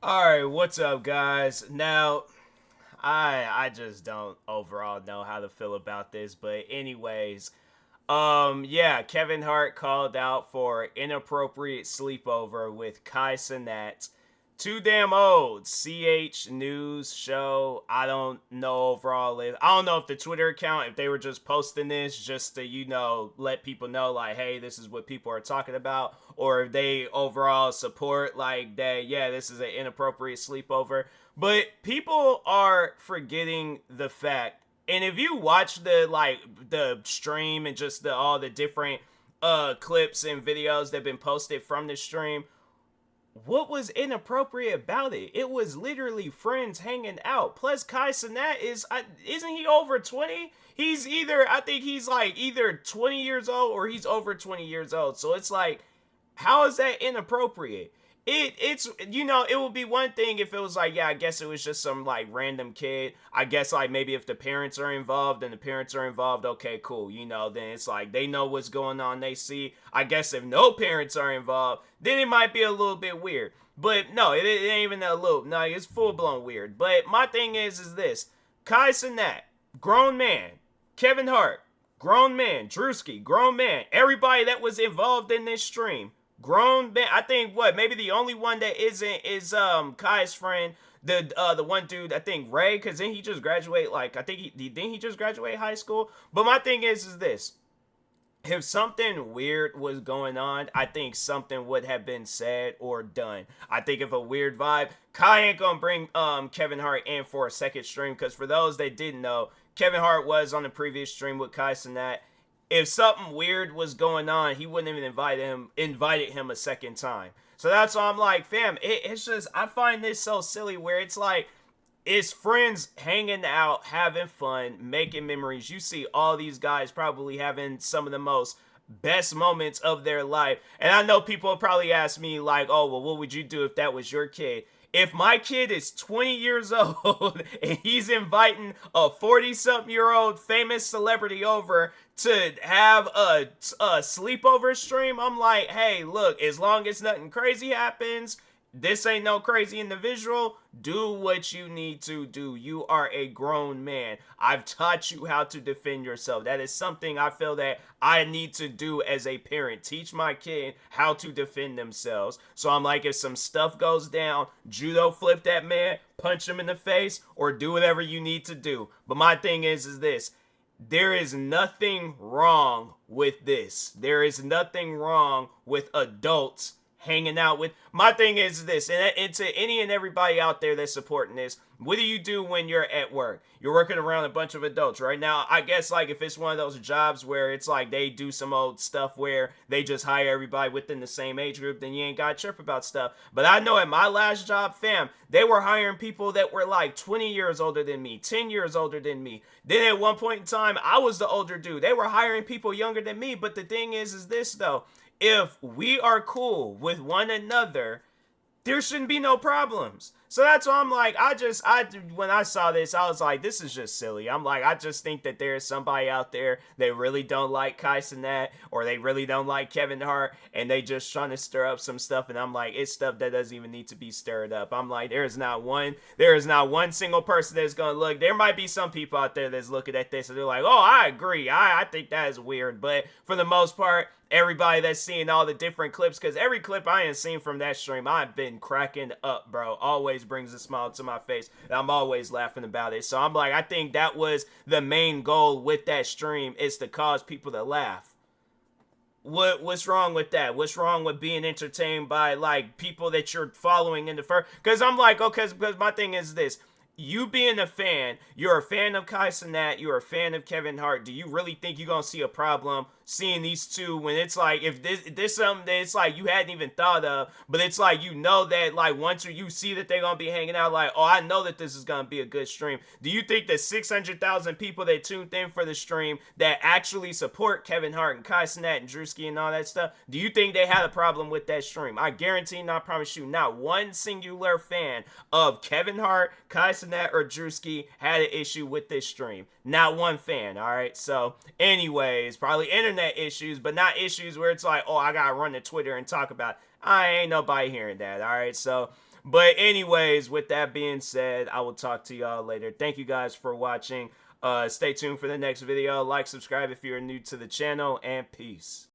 All right, what's up, guys? Now, I just don't overall know how to feel about this, but anyways, yeah, Kevin Hart called out for inappropriate sleepover with Kai Cenat. Too damn old. CH News show. I don't know overall. I don't know if the Twitter account, if they were just posting this just to, let people know, like, hey, this is what people are talking about, or if they overall support, like, that, yeah, this is an inappropriate sleepover. But people are forgetting the fact, and if you watch the stream and just all the different clips and videos that have been posted from the stream, what was inappropriate about it? It was literally friends hanging out. Plus, Kai Cenat isn't he over 20? He's either, I think he's like either 20 years old or he's over 20 years old. So it's like, how is that inappropriate? It would be one thing if it was like, yeah, I guess it was just some like random kid. I guess like maybe if the parents are involved and the parents are involved, okay, cool. Then it's like they know what's going on, they see. I guess if no parents are involved, then it might be a little bit weird. But no, it ain't even a little. No, it's full blown weird. But my thing is this: Kai Cenat, grown man; Kevin Hart, grown man; Drewski, grown man; everybody that was involved in this stream, grown man. I think what maybe the only one that isn't is Kai's friend, the one dude, I think Ray, because then he just graduate, like, I think he didn't he just graduate high school. But my thing is this: if something weird was going on, I think something would have been said or done. I think if a weird vibe, Kai ain't gonna bring Kevin Hart in for a second stream, because for those that didn't know, Kevin Hart was on the previous stream with Kai Cenat. If something weird was going on, he wouldn't even invited him a second time. So that's why I'm like, fam, it's just, I find this so silly where it's like, it's friends hanging out, having fun, making memories. You see all these guys probably having some of the most best moments of their life. And I know people will probably ask me, like, oh, well, what would you do if that was your kid? If my kid is 20 years old and he's inviting a 40-something-year-old famous celebrity over to have a sleepover stream, I'm like, hey, look, as long as nothing crazy happens, this ain't no crazy individual. Do what you need to do. You are a grown man. I've taught you how to defend yourself. That is something I feel that I need to do as a parent. Teach my kid how to defend themselves. So I'm like, if some stuff goes down, judo flip that man, punch him in the face, or do whatever you need to do. But my thing is this: there is nothing wrong with this. There is nothing wrong with adults hanging out with. My thing is this, and to any and everybody out there that's supporting this: what do you do when you're at work? You're working around a bunch of adults right now. I guess like if it's one of those jobs where it's like they do some old stuff where they just hire everybody within the same age group, then you ain't got to chirp about stuff. But I know at my last job, fam, they were hiring people that were like 20 years older than me, 10 years older than me. Then at one point in time, I was the older dude. They were hiring people younger than me. But the thing is this though: if we are cool with one another, there shouldn't be no problems. So that's why I'm like, when I saw this, I was like, this is just silly. I'm like, I just think that there's somebody out there that really don't like Kai Cenat, or they really don't like Kevin Hart, and they just trying to stir up some stuff. And I'm like, it's stuff that doesn't even need to be stirred up. I'm like, there is not one single person that's gonna look. There might be some people out there that's looking at this and they're like, oh, I agree. I think that is weird. But for the most part, everybody that's seeing all the different clips, because every clip I ain't seen from that stream, I've been cracking up, bro. Always brings a smile to my face, and I'm always laughing about it. So I'm like, I think that was the main goal with that stream, is to cause people to laugh. What's wrong with that? What's wrong with being entertained by like people that you're following in the first? Because I'm like, okay, because my thing is this: you being a fan, you're a fan of Kai Cenat, you're a fan of Kevin Hart. Do you really think you're gonna see a problem seeing these two, when it's like, if this something that it's like you hadn't even thought of, but it's like, that like once you see that they're gonna be hanging out, like, oh, I know that this is gonna be a good stream. Do you think that 600,000 people that tuned in for the stream that actually support Kevin Hart and Kai Cenat and Drewski and all that stuff, do you think they had a problem with that stream? I guarantee and I promise you, not one singular fan of Kevin Hart, Kai Cenat, or Drewski had an issue with this stream. Not one fan. All right. So anyways, probably internet issues, but not issues where it's like, oh, I gotta run to Twitter and talk about it. I ain't nobody hearing that. All right. So But anyways, with that being said, I will talk to y'all later. Thank you guys for watching. Stay tuned for the next video. Like, subscribe if you're new to the channel, and peace.